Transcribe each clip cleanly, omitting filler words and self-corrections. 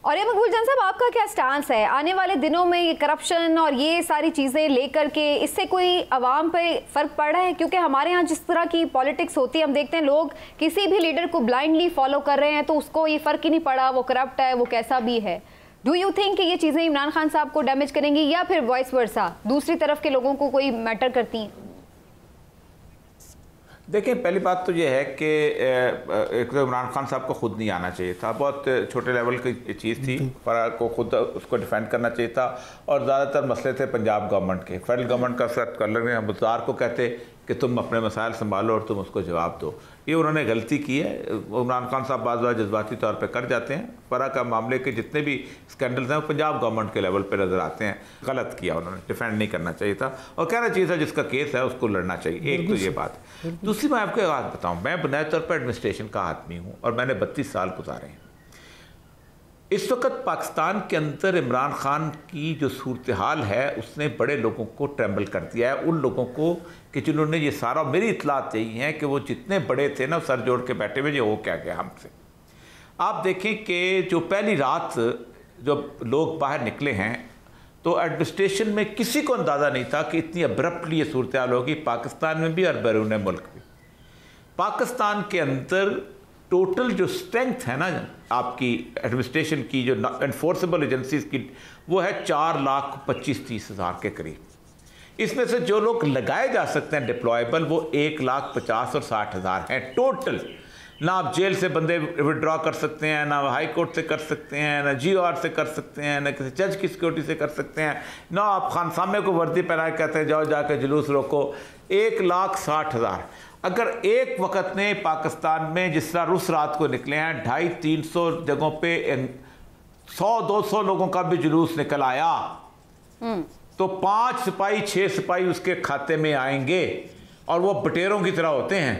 और ये मकबूल जान साहब, आपका क्या स्टांस है आने वाले दिनों में ये करप्शन और ये सारी चीज़ें लेकर के, इससे कोई आवाम पे फ़र्क पड़ रहा है? क्योंकि हमारे यहाँ जिस तरह की पॉलिटिक्स होती है, हम देखते हैं लोग किसी भी लीडर को ब्लाइंडली फॉलो कर रहे हैं तो उसको ये फ़र्क ही नहीं पड़ा वो करप्ट है, वो कैसा भी है। डू यू थिंक कि ये चीज़ें इमरान खान साहब को डैमेज करेंगी या फिर वॉइस वर्सा दूसरी तरफ के लोगों को कोई मैटर करती हैं? देखिए, पहली बात तो ये है कि एक तो इमरान खान साहब को खुद नहीं आना चाहिए था, बहुत छोटे लेवल की चीज़ थी, पर को खुद उसको डिफेंड करना चाहिए था। और ज़्यादातर मसले थे पंजाब गवर्नमेंट के, फेडरल गवर्नमेंट का सेट कर लेंगे, हम बुज़दार को कहते कि तुम अपने मसाइल संभालो और तुम उसको जवाब दो। ये उन्होंने गलती की है। इमरान खान साहब बाज़ बार जज्बाती तौर पे कर जाते हैं। फरा का मामले के जितने भी स्कैंडल्स हैं वो पंजाब गवर्नमेंट के लेवल पे नज़र आते हैं। गलत किया उन्होंने, डिफेंड नहीं करना चाहिए था और कहना चाहिए था जिसका केस है उसको लड़ना चाहिए। एक तो ये बात। दूसरी मैं आपको बात बताऊँ, मैं बुनियादी तौर पर एडमिनिस्ट्रेशन का आदमी हूँ और मैंने 32 साल गुजारे हैं। इस वक्त पाकिस्तान के अंदर इमरान खान की जो सूरत हाल है उसने बड़े लोगों को ट्रैम्बल कर दिया है, उन लोगों को कि जिन्होंने ये सारा, मेरी इतलात यही है कि वो जितने बड़े थे ना सर जोड़ के बैठे हुए, ये हो क्या गया हमसे। आप देखें कि जो पहली रात जो लोग बाहर निकले हैं तो एडमिनिस्ट्रेशन में किसी को अंदाज़ा नहीं था कि इतनी अब्रप्टली ये सूरत हाल होगी, पाकिस्तान में भी और बैरून मुल्क भी। पाकिस्तान के अंदर टोटल जो स्ट्रेंथ है ना आपकी एडमिनिस्ट्रेशन की, जो एनफोर्सेबल एजेंसीज की, वो है 4,25,30,000 के करीब। इसमें से जो लोग लगाए जा सकते हैं डिप्लॉयबल वो 1,50,000 और 60,000 हैं टोटल। ना आप जेल से बंदे विड्रॉ कर सकते हैं, ना हाई कोर्ट से कर सकते हैं, ना GOR से कर सकते हैं, ना किसी जज की सिक्योरिटी से कर सकते हैं, ना आप खानसामे को वर्दी पहनाए कहते हैं जाओ जाकर जुलूस रोको। 1,60,000। अगर एक वक्त में पाकिस्तान में जिस तरह रुस रात को निकले हैं 250-300 जगहों पे 100-200 लोगों का भी जुलूस निकल आया तो 5 सिपाही 6 सिपाही उसके खाते में आएंगे और वो बटेरों की तरह होते हैं।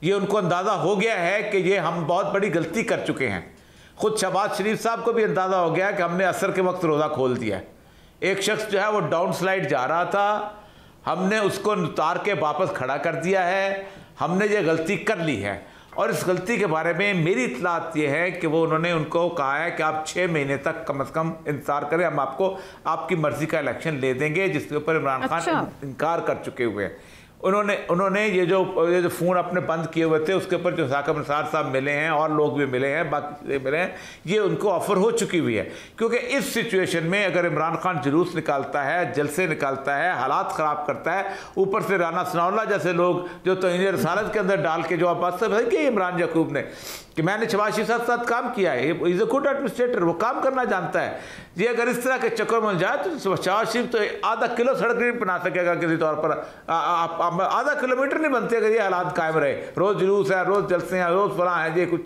ये उनको अंदाज़ा हो गया है कि ये हम बहुत बड़ी गलती कर चुके हैं। खुद शहबाज शरीफ साहब को भी अंदाज़ा हो गया कि हमने असर के वक्त रोज़ा खोल दिया है। एक शख्स जो है वो डाउन स्लाइड जा रहा था, हमने उसको उतार के वापस खड़ा कर दिया है, हमने ये गलती कर ली है। और इस गलती के बारे में मेरी इत्तलात ये है कि वो उन्होंने उनको कहा है कि आप 6 महीने तक कम से कम इंतजार करें, हम आपको आपकी मर्जी का इलेक्शन ले देंगे, जिसके ऊपर इमरान खान इनकार कर चुके हुए हैं। उन्होंने ये जो फ़ोन अपने बंद किए हुए थे उसके ऊपर जो साकिब निसार साहब मिले हैं और लोग भी मिले हैं, बाकी मिले हैं, ये उनको ऑफ़र हो चुकी हुई है। क्योंकि इस सिचुएशन में अगर इमरान खान जुलूस निकालता है, जलसे निकालता है, हालात ख़राब करता है, ऊपर से राना सनाउल्लाह जैसे लोग जो तौहीन रसालत के अंदर डाल के जो आप बात से कि इमरान याकूब ने कि मैंने शहबाज शरीफ साहब के साथ काम किया है, इज़ अ गुड एडमिनिस्ट्रेटर, वो काम करना जानता है। ये अगर इस तरह के चक्कर में जाए तो शहबाज शरीफ तो आधा किलो सड़क नहीं बना सकेगा किसी तौर पर। आधा किलोमीटर नहीं बनते अगर ये हालात कायम रहे, रोज़ जुलूस है, रोज़ जलसे हैं, रोज़ फलां है ये कुछ।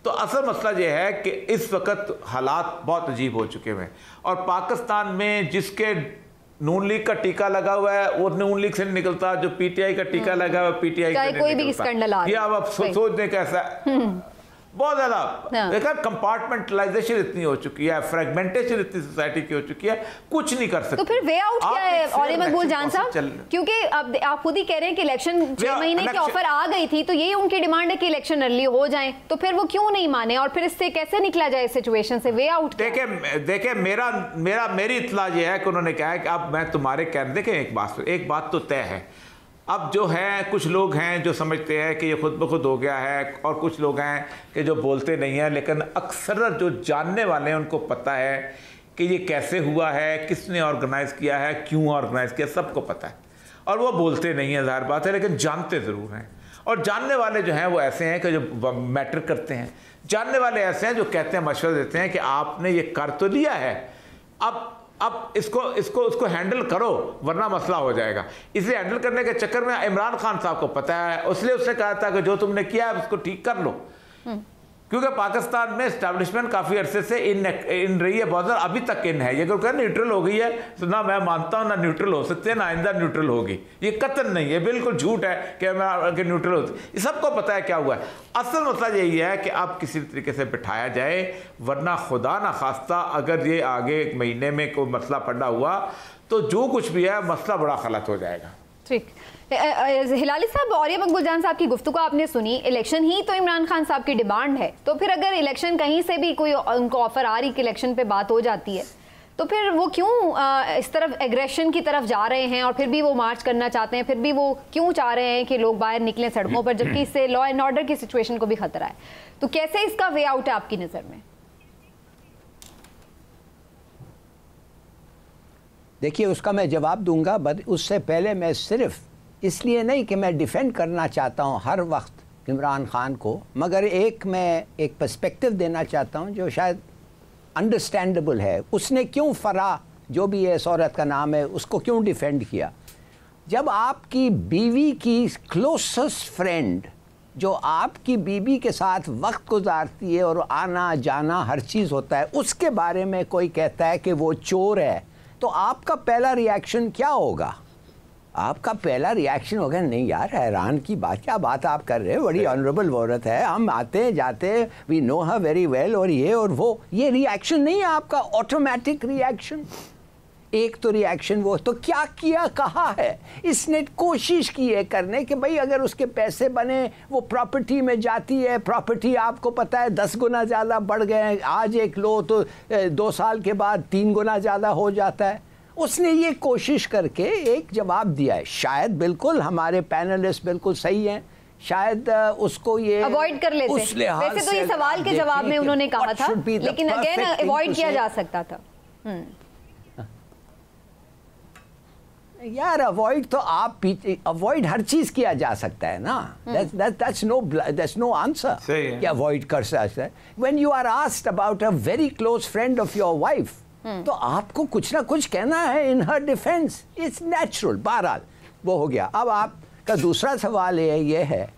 तो असल मसला ये है कि इस वक्त हालात बहुत अजीब हो चुके हैं और पाकिस्तान में जिसके नून लीग का टीका लगा हुआ है वो नून लीग से नहीं निकलता, जो PTI का टीका लगा हुआ है PTI से नहीं निकलता। ये अब सोचने कैसा बहुत ज़्यादा देखा, कंपार्टमेंटलाइजेशन इतनी हो चुकी है, फ्रेगमेंटेशन इतनी सोसाइटी की हो चुकी है, कुछ नहीं कर सकते। तो फिर वे आउट क्या है और मकबूल जान साहब? क्योंकि अब आप खुद ही कह रहे हैं कि इलेक्शन 6 महीने की ऑफर आ गई थी तो यही उनकी डिमांड है कि इलेक्शन अर्ली हो जाए, तो फिर वो क्यों नहीं माने और फिर इससे कैसे निकला जाए सिचुएशन से? वे आउट देखे मेरी इत्तला ये है कि उन्होंने कहा है कि अब मैं तुम्हारे कहने, देखें एक बात तो तय है, अब जो है कुछ लोग हैं जो समझते हैं कि ये खुद ब खुद हो गया है और कुछ लोग हैं कि जो बोलते नहीं हैं, लेकिन अक्सर जो जानने वाले हैं उनको पता है कि ये कैसे हुआ है, किसने ऑर्गेनाइज़ किया है, क्यों ऑर्गेनाइज़ किया, सबको पता है और वो बोलते नहीं हैं, ज़ाहिर बात है, लेकिन जानते ज़रूर हैं। और जानने वाले जो हैं वो ऐसे हैं कि जो मैटर करते हैं, जानने वाले ऐसे हैं जो कहते हैं, मशवरा देते हैं कि आपने ये कर तो लिया है, अब इसको हैंडल करो वरना मसला हो जाएगा। इसे हैंडल करने के चक्कर में इमरान खान साहब को पता है, इसलिए उसने कहा था कि जो तुमने किया है उसको ठीक कर लो। क्योंकि पाकिस्तान में एस्टैब्लिशमेंट काफ़ी अरसे से इन रही है, बहुत ज़्यादा अभी तक इन है। ये तो कह न्यूट्रल हो गई है तो ना मैं मानता हूँ ना न्यूट्रल हो सकते हैं, ना आइंदा न्यूट्रल होगी, ये कतन नहीं है, बिल्कुल झूठ है कि न्यूट्रल होती, ये सबको पता है क्या हुआ है। असल मसला यही है कि अब किसी तरीके से बिठाया जाए, वरना खुदा ना खास्ता अगर ये आगे 1 महीने में कोई मसला पड़ा हुआ तो जो कुछ भी है मसला बड़ा गलत हो जाएगा। ठीक। हिलाली साहब, औरिया मकबूल जान साहब की गुफ्तगू आपने सुनी, इलेक्शन ही तो इमरान खान साहब की डिमांड है, तो फिर अगर इलेक्शन कहीं से भी कोई उनको ऑफर आ रही कि इलेक्शन पे बात हो जाती है, तो फिर वो क्यों इस तरफ एग्रेशन की तरफ जा रहे हैं और फिर भी वो मार्च करना चाहते हैं, फिर भी वो क्यों चाह रहे हैं कि लोग बाहर निकलें सड़कों पर, जबकि इससे लॉ एंड ऑर्डर की सिचुएशन को भी खतरा है? तो कैसे इसका वे आउट है आपकी नज़र में? देखिए, उसका मैं जवाब दूंगा, बट उससे पहले मैं सिर्फ इसलिए नहीं कि मैं डिफेंड करना चाहता हूं हर वक्त इमरान खान को, मगर मैं एक पर्सपेक्टिव देना चाहता हूं जो शायद अंडरस्टैंडेबल है। उसने क्यों फराह, जो भी है इस औरत का नाम है, उसको क्यों डिफेंड किया? जब आपकी बीवी की क्लोजेस्ट फ्रेंड, जो आपकी बीवी के साथ वक्त गुजारती है और आना जाना हर चीज़ होता है, उसके बारे में कोई कहता है कि वो चोर है, तो आपका पहला रिएक्शन क्या होगा? आपका पहला रिएक्शन होगा, नहीं यार हैरान की बात, क्या बात आप कर रहे हो, बड़ी ऑनरेबल औरत है, हम आते जाते, we know her very well, और ये और वो, ये रिएक्शन नहीं है आपका ऑटोमेटिक रिएक्शन। एक तो रिएक्शन वो, तो क्या किया, कहा है इसने? कोशिश की है करने कि भाई अगर उसके पैसे बने, वो प्रॉपर्टी में जाती है, प्रॉपर्टी आपको पता है 10 गुना ज़्यादा बढ़ गए हैं, आज एक लो तो 2 साल के बाद 3 गुना ज़्यादा हो जाता है। उसने ये कोशिश करके एक जवाब दिया है, शायद बिल्कुल हमारे पैनलिस्ट बिल्कुल सही हैं, शायद उसको ये अवॉइड कर लेते, वैसे तो ये सवाल के जवाब में उन्होंने कहा था, लेकिन अगेन अवॉइड किया जा सकता था। यार अवॉइड तो आप अवॉइड हर चीज किया जा सकता है ना, that's no answer कि अवॉइड कर सकते हैं। when you are asked about a very close friend of your wife, तो आपको कुछ ना कुछ कहना है इन हर डिफेंस, इट्स नेचुरल। बहरहाल वो हो गया। अब आपका दूसरा सवाल ये है,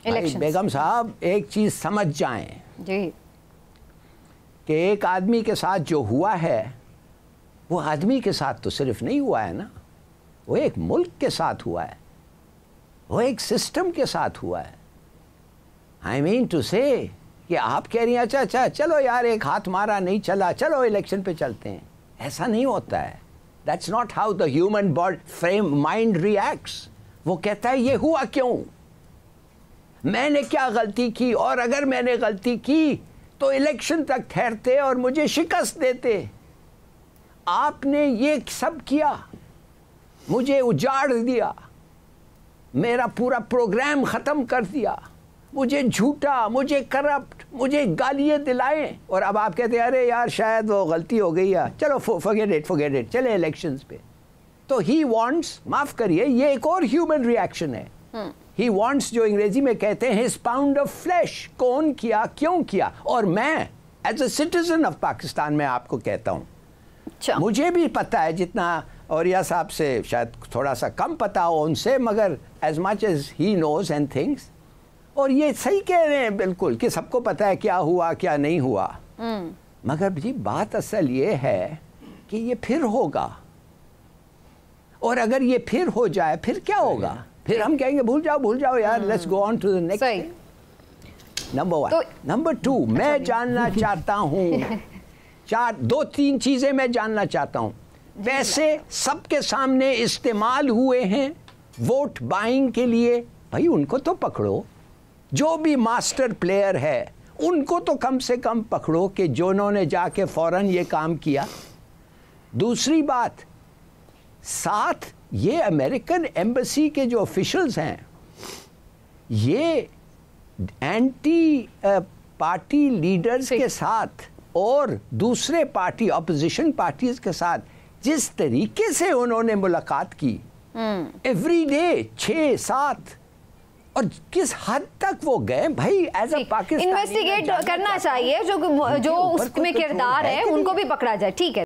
बेगम साहब एक चीज समझ जाएं जी कि एक आदमी के साथ जो हुआ है, वो आदमी के साथ तो सिर्फ नहीं हुआ है ना, वो एक मुल्क के साथ हुआ है, वो एक सिस्टम के साथ हुआ है। आई मीन टू से कि आप कह रही हैं अच्छा चलो यार एक हाथ मारा नहीं चला, चलो इलेक्शन पे चलते हैं, ऐसा नहीं होता है। That's not how the human body frame mind reacts. वो कहता है ये हुआ क्यों, मैंने क्या गलती की, और अगर मैंने गलती की तो इलेक्शन तक ठहरते और मुझे शिकस्त देते। आपने ये सब किया, मुझे उजाड़ दिया, मेरा पूरा प्रोग्राम ख़त्म कर दिया, मुझे झूठा, मुझे करप्ट, मुझे गालियाँ दिलाएं, और अब आप कहते हैं अरे यार शायद वो गलती हो गई है, चलो forget it, चले इलेक्शंस पे। तो ही वांट्स, माफ़ करिए, ये एक और ह्यूमन रिएक्शन है। ही वांट्स, जो अंग्रेजी में कहते हैं, हिज पाउंड ऑफ फ्लैश। कौन किया, क्यों किया? और मैं as a citizen of Pakistan में आपको कहता हूँ, मुझे भी पता है, जितना औरिया साहब से शायद थोड़ा सा कम पता हो उनसे, मगर as much as he knows and things, और ये सही कह रहे हैं बिल्कुल कि सबको पता है क्या हुआ क्या नहीं हुआ। मगर जी बात असल ये है कि ये फिर होगा, और अगर ये फिर हो जाए फिर क्या होगा? फिर हम कहेंगे भूल जाओ यार, let's go on to the next. Number 1। Number 2, मैं जानना चाहता हूँ 2-3 चीज़ें मैं जानना चाहता हूँ। पैसे सबके सामने इस्तेमाल हुए हैं वोट बाइंग के लिए, भाई उनको तो पकड़ो। जो भी मास्टर प्लेयर है उनको तो कम से कम पकड़ो कि जिन्होंने जाके फौरन ये काम किया। दूसरी बात, साथ ये अमेरिकन एम्बेसी के जो ऑफिशियल्स हैं, ये एंटी पार्टी लीडर्स के साथ और दूसरे पार्टी ऑपोजिशन पार्टीज के साथ जिस तरीके से उन्होंने मुलाकात की, एवरी डे 6-7, और किस हद तक वो गए, भाई एज अ पाकिस्तानी इन्वेस्टिगेट करना चाहिए, जो उसमें किरदार है उनको भी पकड़ा जाए। ठीक है।